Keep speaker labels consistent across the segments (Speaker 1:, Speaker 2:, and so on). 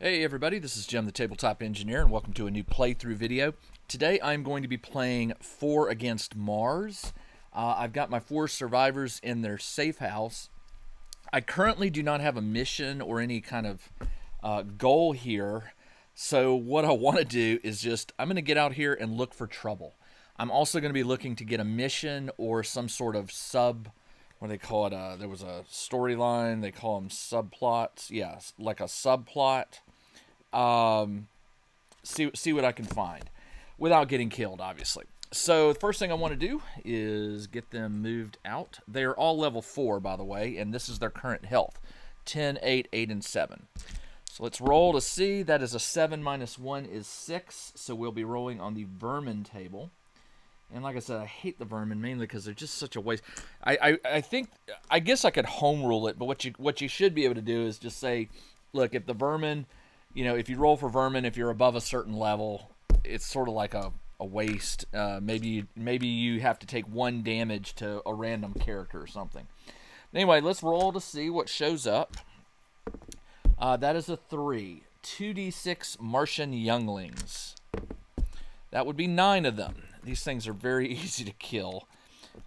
Speaker 1: Hey everybody, this is Jim the Tabletop Engineer, and welcome to a new playthrough video. Today I'm going to be playing 4 against Mars. I've got my 4 survivors in their safe house. I currently do not have a mission or any kind of goal here, so what I want to do is I'm going to get out here and look for trouble. I'm also going to be looking to get a mission or some sort of what do they call it? There was a storyline. They call them subplots. Yeah, like a subplot. See what I can find without getting killed, obviously. So the first thing I want to do is get them moved out. They are all level 4, by the way, and this is their current health. 10, 8, 8, and 7. So let's roll to see. That is a 7 minus 1 is 6, so we'll be rolling on the vermin table. And like I said, I hate the vermin mainly because they're just such a waste. I guess I could home rule it, but what you should be able to do is just say, look, if the vermin, if you roll for vermin, if you're above a certain level, it's sort of like a waste. Maybe you have to take 1 damage to a random character or something. Anyway, let's roll to see what shows up. That is a 3. 2d6 Martian younglings. That would be 9 of them. These things are very easy to kill.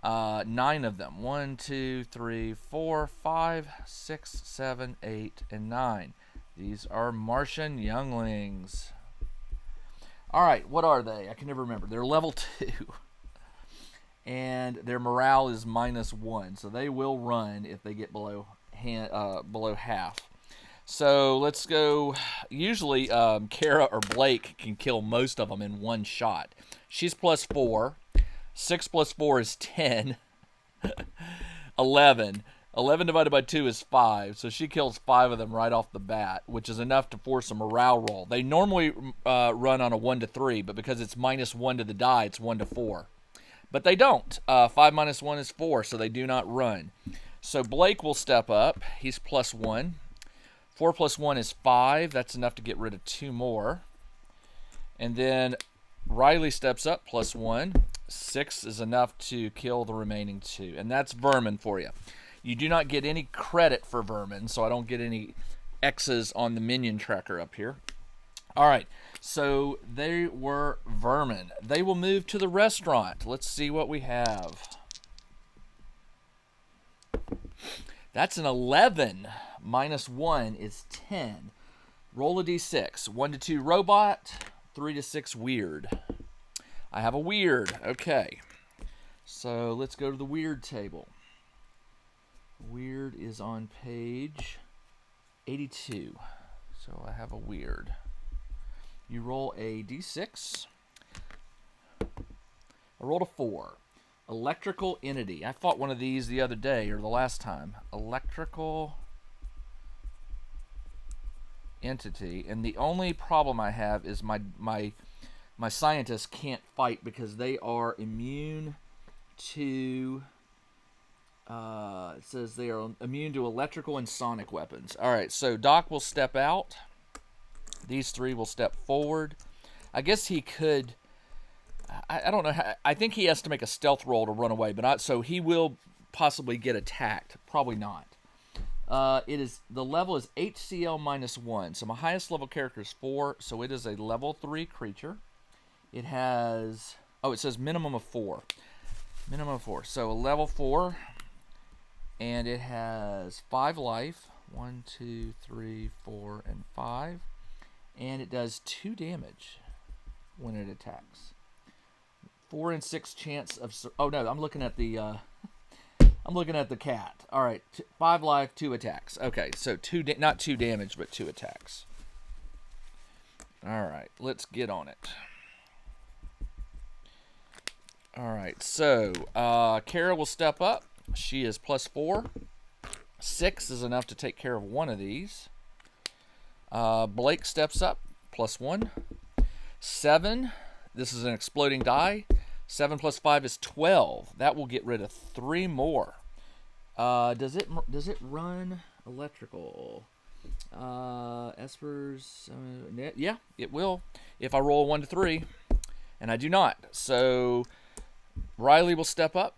Speaker 1: 9 of them. 1, 2, 3, 4, 5, 6, 7, 8, and 9. These are Martian younglings. Alright, what are they? I can never remember. They're level 2. And their morale is -1. So they will run if they get below half. So let's go. Usually Kara or Blake can kill most of them in one shot. She's +4. 6 plus 4 is 10. 11. 11 divided by 2 is 5. So she kills 5 of them right off the bat, which is enough to force a morale roll. They normally run on a 1 to 3, but because it's -1 to the die, it's 1 to 4. But they don't. 5 minus 1 is 4, so they do not run. So Blake will step up. He's +1. 4 plus 1 is 5. That's enough to get rid of 2 more. And then Riley steps up, +1. 6 is enough to kill the remaining 2. And that's vermin for you. You do not get any credit for vermin, so I don't get any X's on the minion tracker up here. Alright, so they were vermin. They will move to the restaurant. Let's see what we have. That's an 11. -1 is 10. Roll a d6. 1 to 2 robot. 3 to 6 weird. I have a weird. Okay. So let's go to the weird table. Weird is on page 82. So I have a weird. You roll a d6. I rolled a 4. Electrical entity. I fought one of these the other day, or the last time. Electrical entity. And the only problem I have is my scientists can't fight because they are immune to... it says they are immune to electrical and sonic weapons. Alright, so Doc will step out. These 3 will step forward. I guess he could... I don't know. I think he has to make a stealth roll to run away, but so he will possibly get attacked. Probably not. The level is HCL -1. So my highest level character is 4, so it is a level 3 creature. It has... it says minimum of 4. Minimum of 4. So a level 4, and it has 5 life. 1, 2, 3, 4, and 5. And it does 2 damage when it attacks. 4 and 6 chance of... Oh no, I'm looking at the... I'm looking at the cat. All right, 5 life, 2 attacks. Okay, so not 2 damage, but 2 attacks. All right, let's get on it. All right, so Kara will step up. She is +4. 6 is enough to take care of one of these. Blake steps up, +1. 7. This is an exploding die. 7 plus 5 is 12. That will get rid of 3 more. Does it run electrical? Espers. Yeah, it will. If I roll 1 to 3, and I do not. So Riley will step up.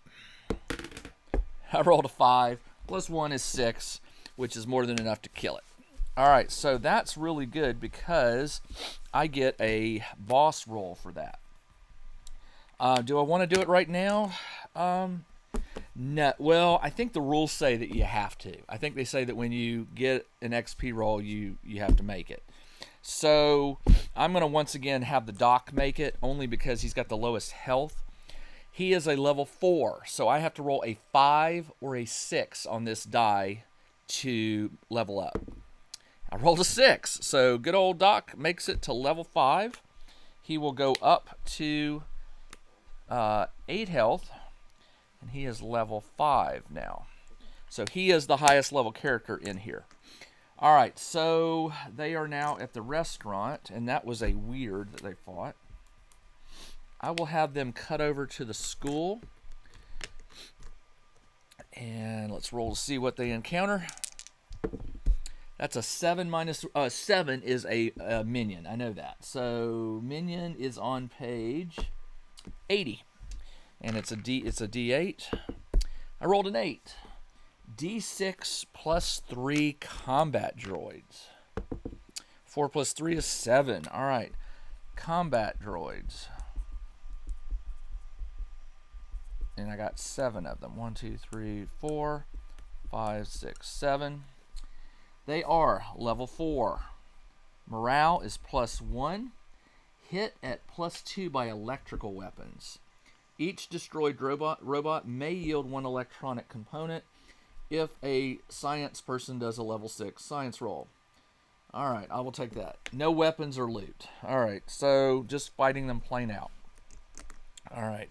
Speaker 1: I rolled a 5. +1 is 6, which is more than enough to kill it. All right, so that's really good because I get a boss roll for that. Do I want to do it right now? No. Well, I think the rules say that you have to. I think they say that when you get an XP roll, you have to make it. So I'm going to once again have the doc make it, only because he's got the lowest health. He is a level 4, so I have to roll a 5 or a 6 on this die to level up. I rolled a 6, so good old Doc makes it to level 5. He will go up to 8 health, and he is level 5 now. So he is the highest level character in here. All right, so they are now at the restaurant, and that was a weird that they fought. I will have them cut over to the school, and let's roll to see what they encounter. That's a 7 minus 7 is a minion. I know that. So minion is on page 80, and it's a D8. I rolled an 8. D6 plus 3 combat droids. 4 plus 3 is 7. All right, combat droids. And I got 7 of them. 1, 2, 3, 4, 5, 6, 7. They are level 4. Morale is plus 1. Hit at plus 2 by electrical weapons. Each destroyed robot may yield 1 electronic component if a science person does a level 6 science roll. Alright, I will take that. No weapons or loot. Alright, so just fighting them plain out. Alright,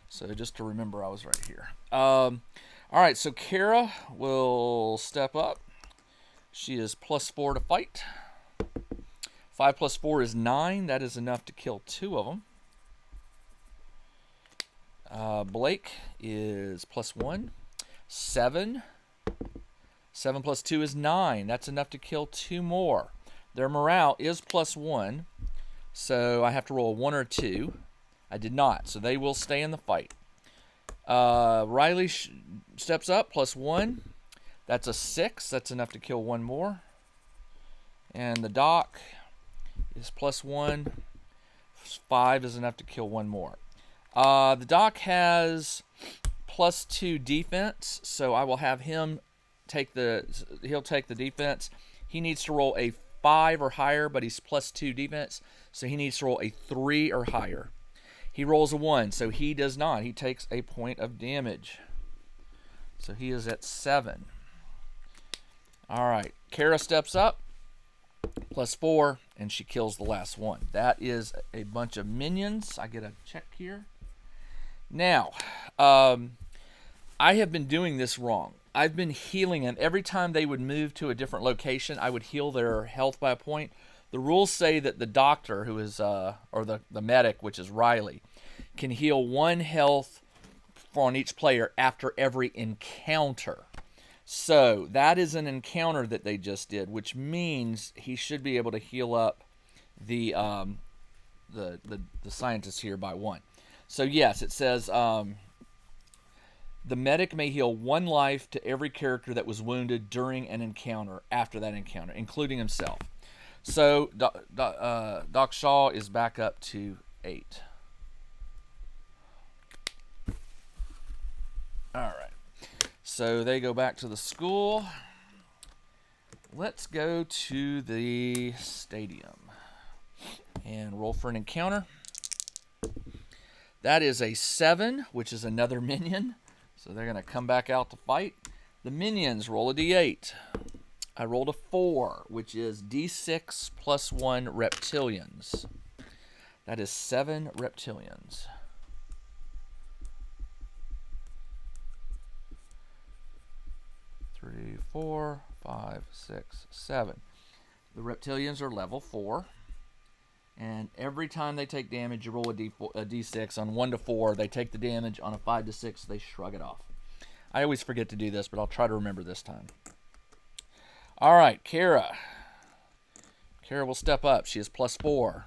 Speaker 1: so just to remember I was right here. Alright, so Kara will step up. She is plus 4 to fight. 5 plus 4 is 9. That is enough to kill 2 of them. Blake is plus 1. 7. 7 plus 2 is 9. That's enough to kill 2 more. Their morale is plus 1. So I have to roll a 1 or 2. I did not. So they will stay in the fight. Riley steps up, plus 1. That's a 6. That's enough to kill 1 more. And the doc is plus 1. 5 is enough to kill 1 more. The doc has plus 2 defense, so I will have him he'll take the defense. He needs to roll a 5 or higher, but he's plus 2 defense, so he needs to roll a 3 or higher. He rolls a 1, so he does not. He takes a point of damage. So he is at 7. Alright, Kara steps up, plus 4, and she kills the last one. That is a bunch of minions. I get a check here. Now, I have been doing this wrong. I've been healing, and every time they would move to a different location, I would heal their health by a point. The rules say that the doctor, who is, or the medic, which is Riley, can heal 1 health on each player after every encounter. So that is an encounter that they just did, which means he should be able to heal up the scientist here by 1. So yes, it says the medic may heal 1 life to every character that was wounded during an encounter after that encounter, including himself. So Doc Shaw is back up to 8. All right. So they go back to the school. Let's go to the stadium and roll for an encounter. That is a 7, which is another minion. So they're going to come back out to fight. The minions roll a d8. I rolled a 4, which is d6 plus 1 reptilians. That is 7 reptilians. Three, 4, 5, 6, 7. The reptilians are level 4. And every time they take damage, you roll a d6. On 1 to 4, they take the damage. On a 5 to 6, they shrug it off. I always forget to do this, but I'll try to remember this time. All right, Kara. Kara will step up. She is plus 4.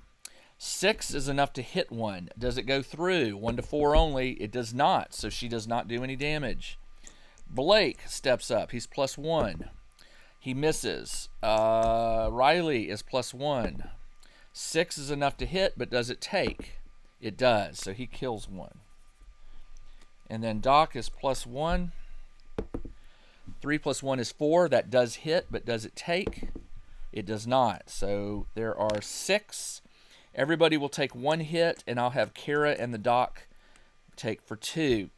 Speaker 1: 6 is enough to hit 1. Does it go through? 1 to 4 only. It does not, so she does not do any damage. Blake steps up. He's plus 1. He misses. Riley is +1. 6 is enough to hit, but does it take? It does, so he kills 1. And then Doc is +1. 3 + 1 is 4. That does hit, but does it take? It does not. So there are 6. Everybody will take 1 hit, and I'll have Kara and the Doc take for 2.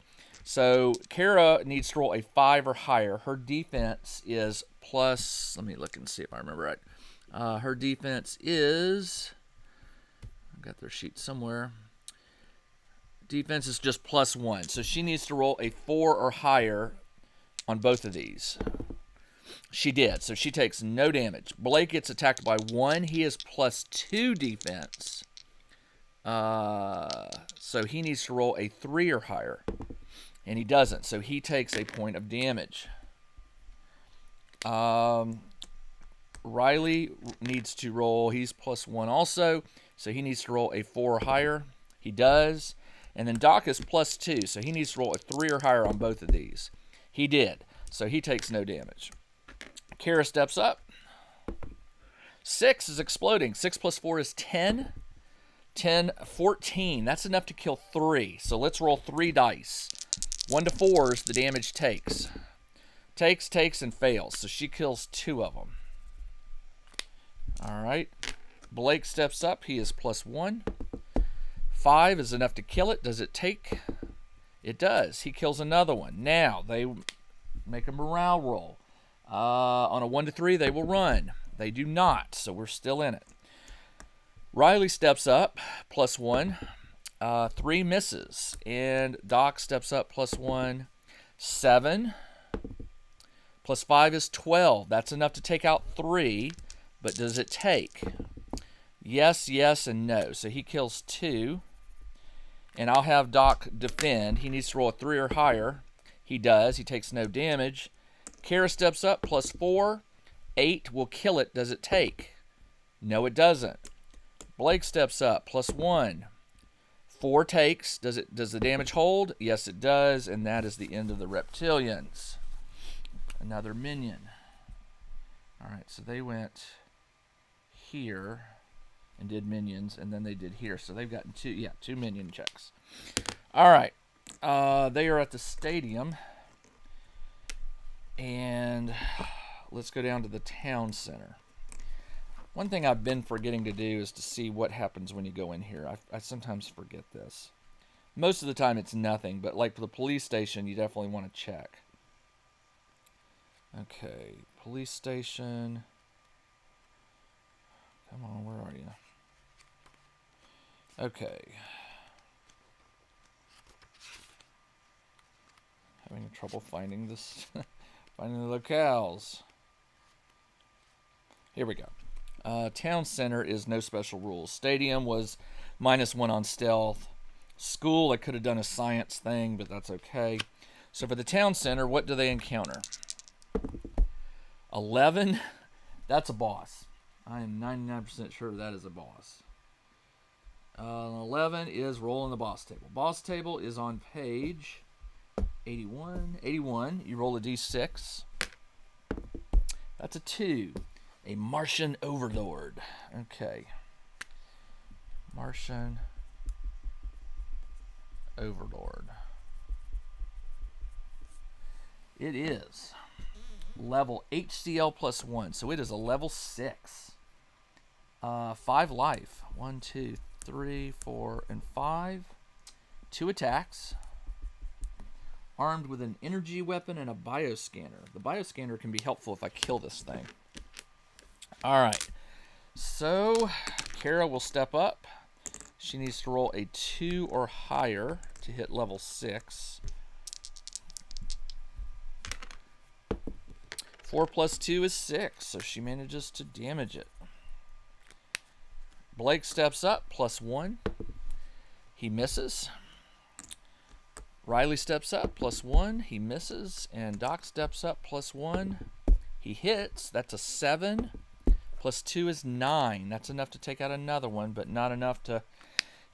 Speaker 1: So Kara needs to roll a 5 or higher. Her defense is plus, let me look and see if I remember right. Her defense is, I've got their sheet somewhere. Defense is just +1. So she needs to roll a 4 or higher on both of these. She did. So she takes no damage. Blake gets attacked by 1. He is +2 defense. So he needs to roll a 3 or higher. And he doesn't. So he takes a point of damage. Riley needs to roll. He's +1 also. So he needs to roll a 4 or higher. He does. And then Doc is +2. So he needs to roll a 3 or higher on both of these. He did. So he takes no damage. Kara steps up. 6 is exploding. 6 + 4 is 10. 10, 14. That's enough to kill 3. So let's roll 3 dice. 1 to 4s, the damage takes. Takes, and fails. So she kills 2 of them. All right. Blake steps up. He is +1. 5 is enough to kill it. Does it take? It does. He kills another one. Now, they make a morale roll. On a 1 to 3, they will run. They do not, so we're still in it. Riley steps up, +1. 3 misses. And Doc steps up, +1. 7. +5 is 12. That's enough to take out 3. But does it take? Yes, yes, and no. So he kills 2. And I'll have Doc defend. He needs to roll a 3 or higher. He does. He takes no damage. Kara steps up, +4. 8 will kill it. Does it take? No, it doesn't. Blake steps up, +1. 4 takes. Does the damage hold? Yes, it does. And that is the end of the reptilians. Another minion. All right, so they went here and did minions, and then they did here. So they've gotten 2 minion checks. All right. They are at the stadium. And let's go down to the town center. One thing I've been forgetting to do is to see what happens when you go in here. I sometimes forget this. Most of the time it's nothing, but like for the police station, you definitely want to check. Okay, police station. Come on, where are you? Okay. Having trouble finding this, finding the locales. Here we go. Town center is no special rules. Stadium was -1 on stealth. School, I could have done a science thing, but that's okay. So for the town center, what do they encounter? 11. That's a boss. I am 99% sure that is a boss. 11 is rolling the boss table. Boss table is on page 81. 81, you roll a d6. That's a 2. A Martian Overlord. Okay. Martian Overlord. It is level HCL +1. So it is a level 6. 5 life. 1, 2, 3, 4, and 5. 2 attacks. Armed with an energy weapon and a bioscanner. The bioscanner can be helpful if I kill this thing. Alright. So, Kara will step up. She needs to roll a 2 or higher to hit level 6. 4 + 2 is 6, so she manages to damage it. Blake steps up, +1. He misses. Riley steps up, +1. He misses. And Doc steps up, +1. He hits. That's a 7. +2 is 9. That's enough to take out another one, but not enough to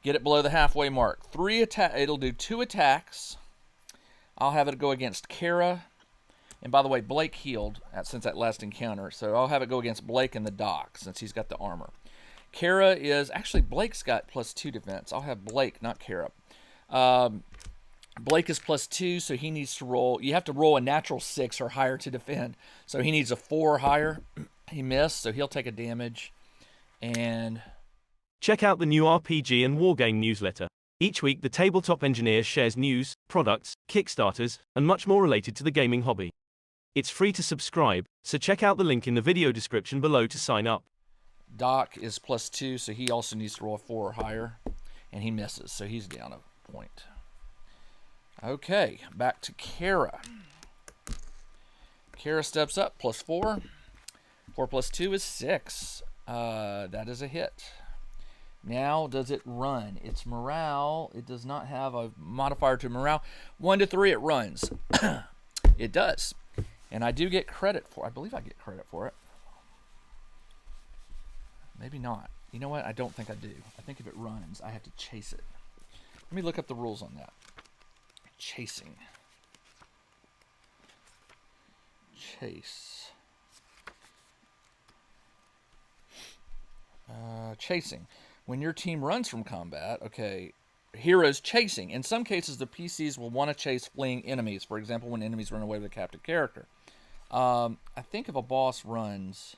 Speaker 1: get it below the halfway mark. It'll do 2 attacks. I'll have it go against Kara. And by the way, Blake healed since that last encounter, so I'll have it go against Blake and the Doc since he's got the armor. Kara is actually Blake's got +2 defense. I'll have Blake, not Kara. Blake is +2, so he needs to roll. You have to roll a natural 6 or higher to defend. So he needs a 4 or higher. He missed, so he'll take a damage. And
Speaker 2: check out the new RPG and Wargame Newsletter. Each week, the tabletop engineer shares news, products, Kickstarters, and much more related to the gaming hobby. It's free to subscribe, so check out the link in the video description below to sign up.
Speaker 1: Doc is +2, so he also needs to roll a 4 or higher. And he misses, so he's down a point. Okay, back to Kara. Kara steps up, +4. 4 + 2 is 6. That is a hit. Now, does it run? It's morale. It does not have a modifier to morale. 1 to 3, it runs. It does. And I do get credit for it. I believe I get credit for it. Maybe not. You know what? I don't think I do. I think if it runs, I have to chase it. Let me look up the rules on that. Chasing. Chase. Chasing. When your team runs from combat, okay, heroes chasing. In some cases, the PCs will want to chase fleeing enemies. For example, when enemies run away with a captive character. I think if a boss runs,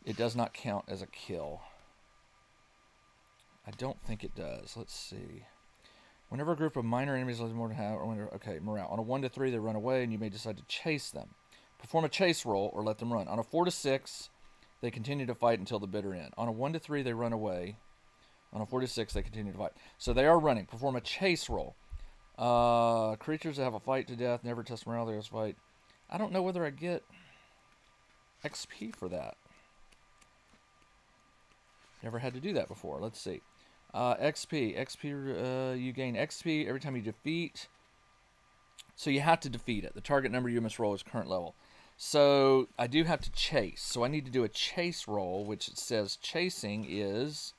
Speaker 1: it does not count as a kill. I don't think it does. Let's see. Whenever a group of minor enemies loses more than half, okay, morale. On a 1 to 3, they run away, and you may decide to chase them. Perform a chase roll or let them run. On a 4 to 6, they continue to fight until the bitter end. On a 1 to 3, they run away. On a 4 to 6, they continue to fight. So they are running. Perform a chase roll. Creatures that have a fight to death never test morale. They just fight. I don't know whether I get XP for that. Never had to do that before. Let's see. XP, you gain XP every time you defeat. So you have to defeat it. The target number you must roll is current level. So I do have to chase. So I need to do a chase roll, which it says chasing is,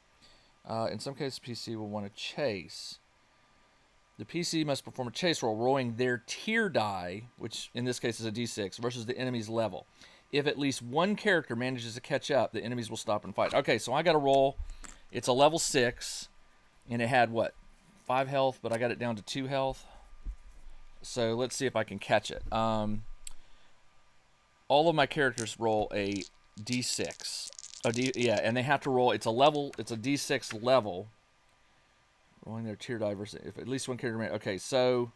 Speaker 1: in some cases, PC will want to chase. The PC must perform a chase roll, rolling their tier die, which in this case is a D6, versus the enemy's level. If at least one character manages to catch up, the enemies will stop and fight. Okay, so I got to roll. It's a level 6, and it had, what, 5 health, but I got it down to 2 health. So let's see if I can catch it. All of my characters roll a D6. Yeah, and they have to roll, it's a D6 level. Rolling their tier die versus, if at least one character, okay, so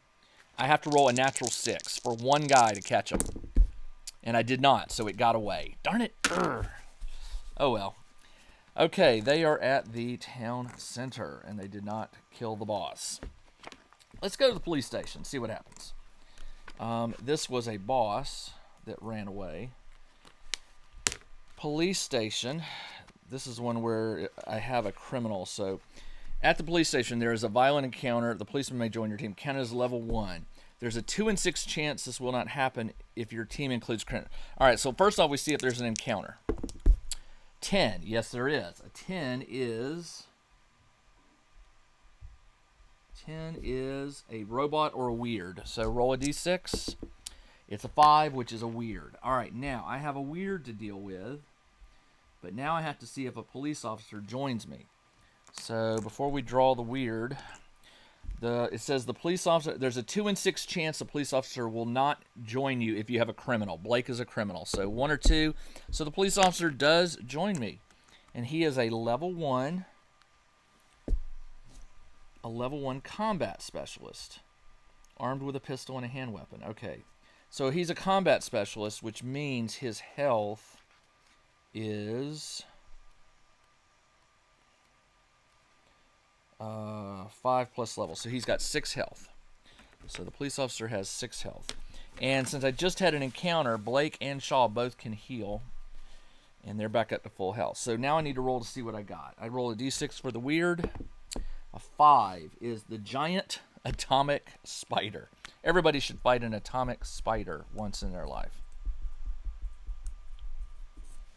Speaker 1: I have to roll a natural 6 for one guy to catch him. And I did not, so it got away. Darn it. Urgh. Oh, well. Okay, they are at the town center, and they did not kill the boss. Let's go to the police station, see what happens. This was a boss that ran away. Police station. This is one where I have a criminal. So, at the police station, there is a violent encounter. The policeman may join your team. Counted as level 1. There's a 2 in 6 chance this will not happen if your team includes criminal. All right, so first off, we see if there's an encounter. 10. Yes, there is. A 10 is a robot or a weird. So roll a d6. It's a 5, which is a weird. All right, now I have a weird to deal with, but now I have to see if a police officer joins me. So before we draw the weird, it says the police officer, there's a 2 in 6 chance the police officer will not join you if you have a criminal. Blake is a criminal, so 1 or 2. So the police officer does join me, and he is a level 1 combat specialist, armed with a pistol and a hand weapon. Okay, so he's a combat specialist, which means his health is 5 plus level. So he's got 6 health. So the police officer has 6 health. And since I just had an encounter, Blake and Shaw both can heal. And they're back up to full health. So now I need to roll to see what I got. I roll a d6 for the weird. A 5 is the giant atomic spider. Everybody should fight an atomic spider once in their life.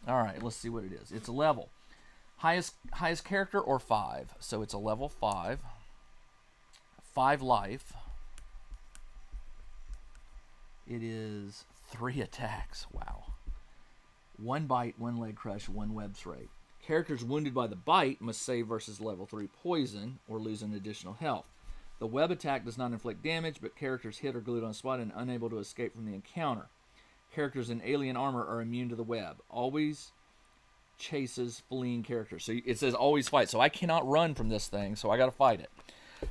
Speaker 1: Alright, let's see what it is. It's a level. Highest character or 5. So it's a level 5. 5 life. It is 3 attacks. Wow. 1 bite, 1 leg crush, 1 web spray. Characters wounded by the bite must save versus level 3 poison or lose an additional health. The web attack does not inflict damage, but characters hit or glued on spot and unable to escape from the encounter. Characters in alien armor are immune to the web. Always chases fleeing characters. So it says always fight. So I cannot run from this thing, so I got to fight it.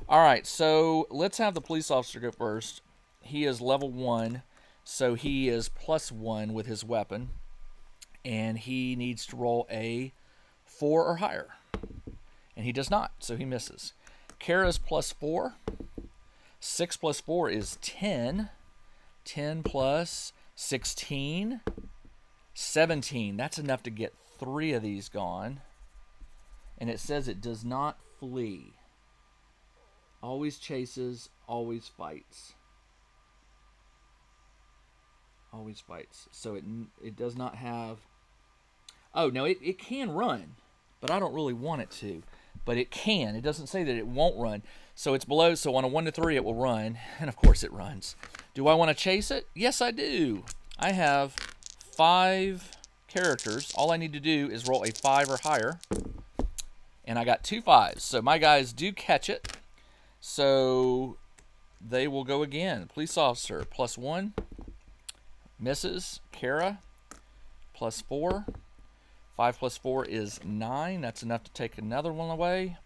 Speaker 1: All right, so let's have the police officer go first. He is level 1, so he is +1 with his weapon. And he needs to roll a 4 or higher. And he does not, so he misses. Kara's +4. 6 plus 4 is 10. 10 plus 16. 17. That's enough to get 3 of these gone. And it says it does not flee. Always chases, always fights. Always fights. So it does not have... Oh, no, it can run, but I don't really want it to. But it can. It doesn't say that it won't run. So it's below, so on a 1 to 3 it will run, and of course it runs. Do I want to chase it? Yes, I do. I have 5 characters. All I need to do is roll a 5 or higher, and I got 2 5s. So my guys do catch it, so they will go again. Police officer, +1. Misses. Kara, +4. 5 plus 4 is 9. That's enough to take another one away.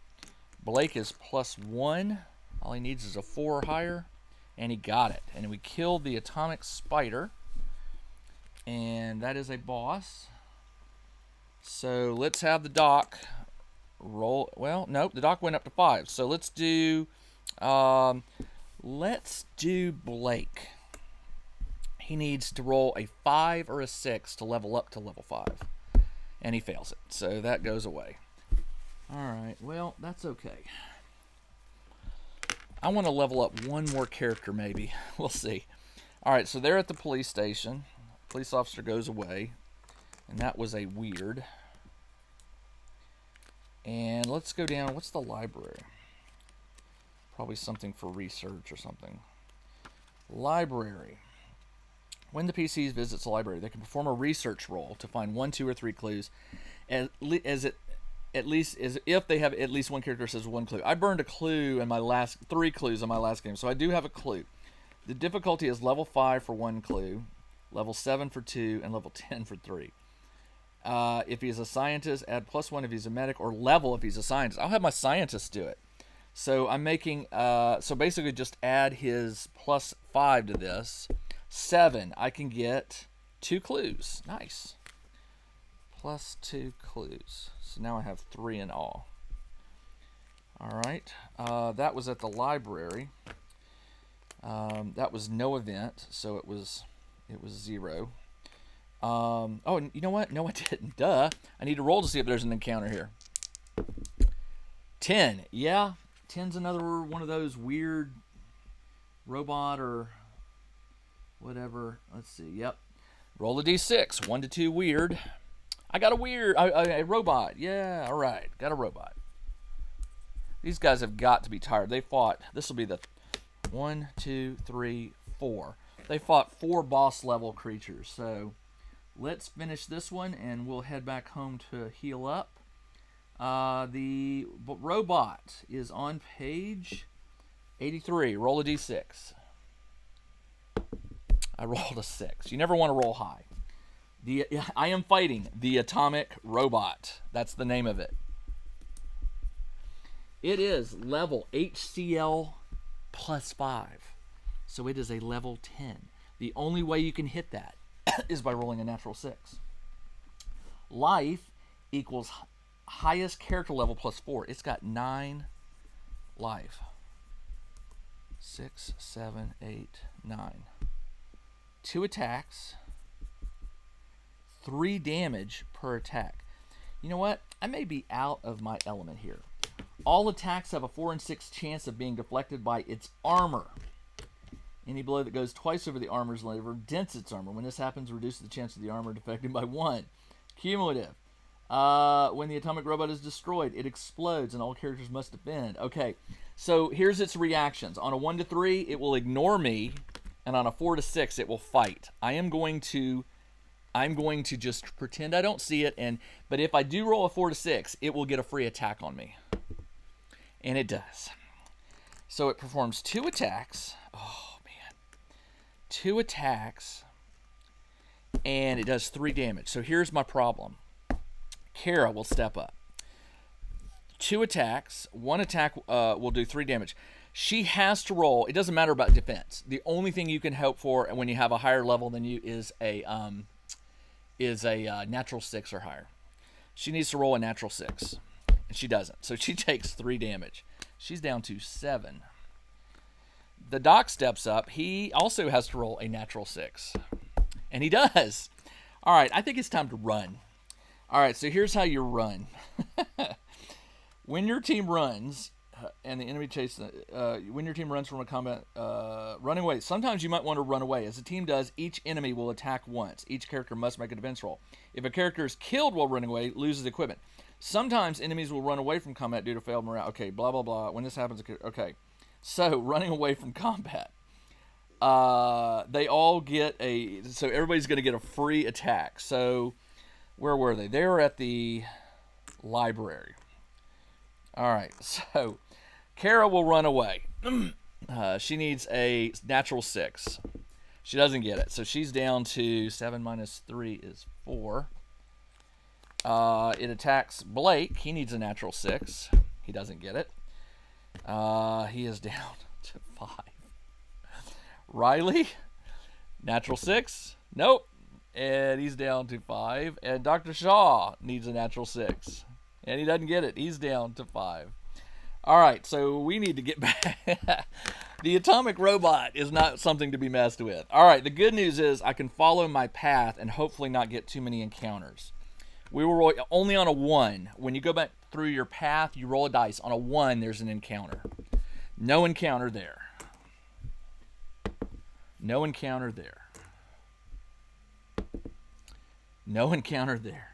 Speaker 1: Blake is +1. All he needs is a 4 or higher. And he got it. And we killed the atomic spider. And that is a boss. So let's have the doc roll. Well, nope, the doc went up to 5. So let's do Blake. He needs to roll a 5 or a 6 to level up to level 5. And he fails it, so that goes away. Alright, well, that's okay. I want to level up one more character, maybe. We'll see. Alright, so they're at the police station. Police officer goes away. And that was a weird. And let's go down. What's the library? Probably something for research or something. Library. When the PCs visits the library, they can perform a research roll to find 1, 2, or 3 clues, if they have at least one character says 1 clue. I burned a clue in my last 3 clues in my last game, so I do have a clue. The difficulty is level 5 for 1 clue, level 7 for 2, and level 10 for 3. If he's a scientist, add +1 if he's a medic, or level if he's a scientist. I'll have my scientist do it. So I'm making so basically just add his +5 to this. 7, I can get 2 clues. Nice. +2 clues. So now I have 3 in all. Alright. That was at the library. That was no event, so it was 0. Oh, and you know what? No, I didn't. Duh. I need to roll to see if there's an encounter here. 10. Yeah. 10's another one of those weird robot or whatever. Let's see. Yep. Roll a d6. 1 to 2 weird. I got a robot. Yeah, all right. Got a robot. These guys have got to be tired. They fought. This will be the 1, 2, 3, 4. They fought 4 boss level creatures. So let's finish this one and we'll head back home to heal up. The robot is on page 83. Roll a d6. I rolled a 6. You never want to roll high. I am fighting the atomic robot. That's the name of it. It is level HCl +5. So it is a level 10. The only way you can hit that is by rolling a natural 6. Life equals highest character level +4. It's got 9 life. 6, 7, 8, 9. 2 attacks, 3 damage per attack. You know what? I may be out of my element here. All attacks have a 4 and 6 chance of being deflected by its armor. Any blow that goes twice over the armor's lever dents its armor. When this happens, reduces the chance of the armor deflected by 1. Cumulative. When the atomic robot is destroyed, it explodes and all characters must defend. Okay, so here's its reactions. On a 1 to 3, it will ignore me and on a 4 to 6 it will fight. I'm going to just pretend I don't see it, but if I do roll a 4 to 6, it will get a free attack on me. And it does. So it performs 2 attacks. Oh man. 2 attacks, and it does 3 damage. So here's my problem. Kara will step up. 2 attacks. 1 attack will do 3 damage. She has to roll. It doesn't matter about defense. The only thing you can hope for when you have a higher level than you is a natural 6 or higher. She needs to roll a natural 6, and she doesn't. So she takes 3 damage. She's down to 7. The doc steps up. He also has to roll a natural 6, and he does. All right, I think it's time to run. All right, so here's how you run. When your team runs and the enemy chases, when your team runs from a combat, running away. Sometimes you might want to run away. As the team does, each enemy will attack once. Each character must make a defense roll. If a character is killed while running away, loses equipment. Sometimes enemies will run away from combat due to failed morale. Okay, blah, blah, blah. When this happens, okay. So, running away from combat. They all get so everybody's going to get a free attack. So, where were they? They were at the library. All right, so Kara will run away. She needs a natural 6. She doesn't get it, so she's down to 7 minus 3 is 4. It attacks Blake. He needs a natural 6. He doesn't get it. He is down to 5. Riley, natural 6. Nope. And he's down to 5. And Dr. Shaw needs a natural 6. And he doesn't get it. He's down to 5. All right, so we need to get back. The atomic robot is not something to be messed with. All right, the good news is I can follow my path and hopefully not get too many encounters. We will roll only on a 1. When you go back through your path, you roll a dice. On a 1, there's an encounter. No encounter there. No encounter there. No encounter there.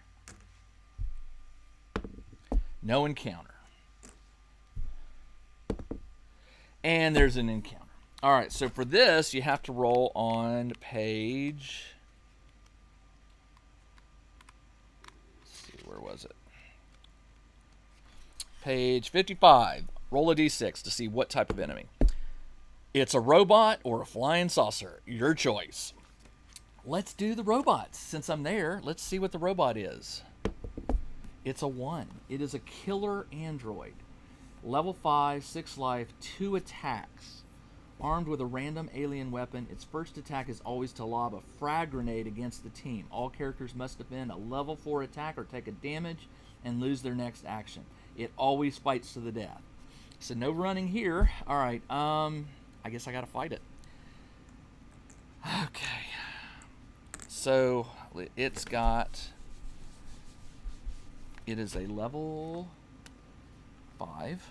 Speaker 1: No encounter. And there's an encounter. All right, so for this, you have to roll on page... Let's see, where was it? Page 55. Roll a d6 to see what type of enemy. It's a robot or a flying saucer. Your choice. Let's do the robots. Since I'm there, let's see what the robot is. It's a 1. It is a killer android. Level 5, 6 life, 2 attacks. Armed with a random alien weapon, its first attack is always to lob a frag grenade against the team. All characters must defend a level 4 attack or take a damage and lose their next action. It always fights to the death. So no running here. All right, I guess I gotta fight it. Okay. So it's got... It is a level 5,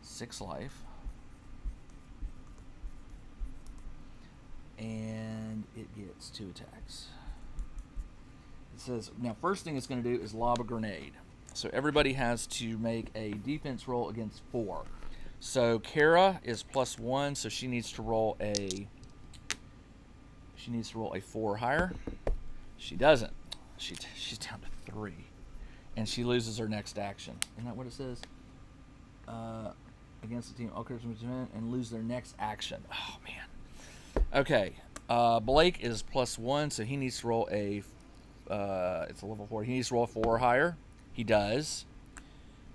Speaker 1: 6 life, and it gets 2 attacks. It says, now first thing it's going to do is lob a grenade. So everybody has to make a defense roll against 4. So Kara is +1, so she needs to roll a 4 or higher. She doesn't. She's down to 3, and she loses her next action. Isn't that what it says? Against the team, all characters must defend and lose their next action. Oh man. Okay. Blake is +1, so he needs to roll a. It's a level 4. He needs to roll a 4 or higher. He does.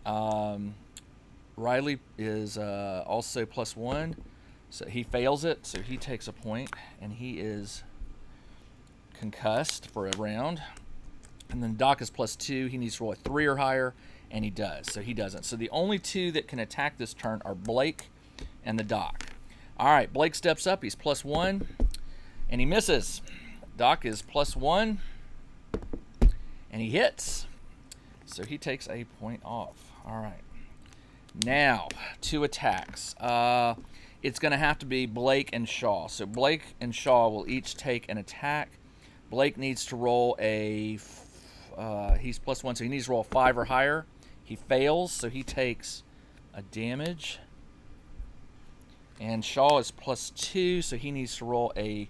Speaker 1: Riley is also +1, so he fails it. So he takes a point, and he is concussed for a round. And then Doc is +2. He needs to roll a 3 or higher, and he does. So he doesn't. So the only 2 that can attack this turn are Blake and the Doc. All right, Blake steps up. He's +1, and he misses. Doc is +1, and he hits. So he takes a point off. All right. Now, 2 attacks. It's going to have to be Blake and Shaw. So Blake and Shaw will each take an attack. Blake needs to roll a... he's +1, so he needs to roll a 5 or higher. He fails, so he takes a damage. And Shaw is +2, so he needs to roll a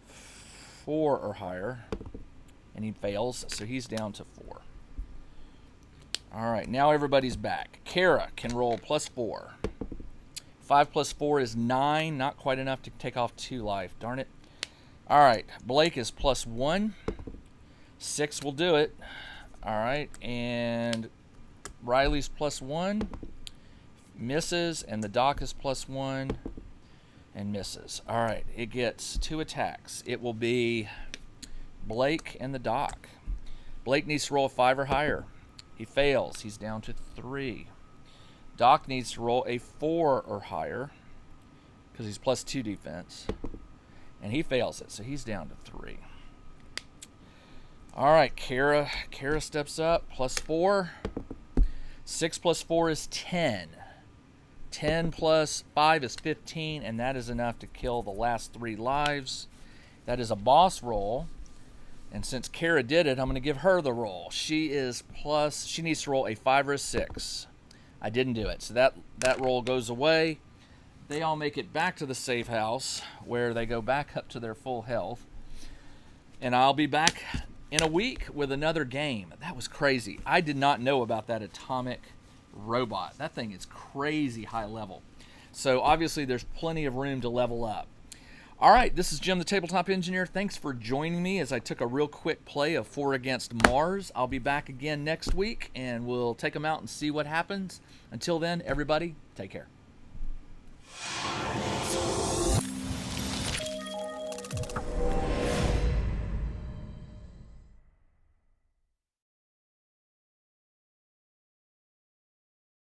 Speaker 1: 4 or higher. And he fails, so he's down to 4. All right, now everybody's back. Kara can roll +4. 5 + 4 is 9. Not quite enough to take off 2 life. Darn it. All right, Blake is +1. 6 will do it. All right, and Riley's +1. Misses, and the Doc is +1 and misses. All right, it gets 2 attacks. It will be Blake and the Doc. Blake needs to roll a 5 or higher. He fails. He's down to 3. Doc needs to roll a 4 or higher because he's +2 defense. And he fails it, so he's down to 3. All right, Kara steps up, +4. 6 + 4 is 10. 10 + 5 is 15, and that is enough to kill the last 3 lives. That is a boss roll. And since Kara did it, I'm going to give her the roll. She needs to roll a 5 or a 6. I didn't do it, so that roll goes away. They all make it back to the safe house, where they go back up to their full health. And I'll be back in a week with another game. That was crazy. I did not know about that atomic robot. That thing is crazy high level. So obviously there's plenty of room to level up. All right, this is Jim, the Tabletop Engineer. Thanks for joining me as I took a real quick play of 4 against Mars. I'll be back again next week, and we'll take them out and see what happens. Until then, everybody, take care.